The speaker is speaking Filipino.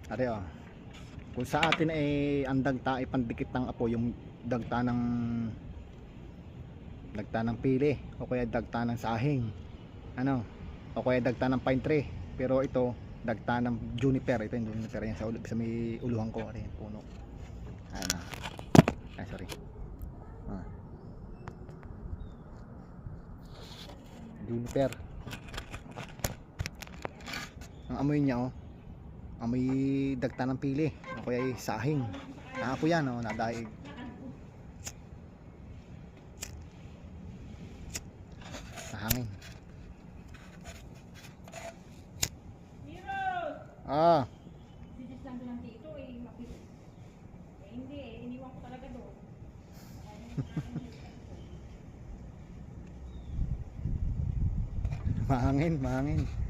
Are oh. Kung sa atin ay ang dagta ay pandikit ng apo, yung dagta ng pili o kaya dagta ng sahing, ano, o kaya dagta ng pine tree. Pero ito dagta ng juniper. Ito yung juniper yan sa may uluhan ko. Are yung puno. Ayan, ay sorry. Juniper. Ang amoy niya oh, amoy dagta ng pili o kaya sahing. Nakapo yan oh, nadaig sa hangin. Ah, Hindi iniwan ko talaga doon. mahangin.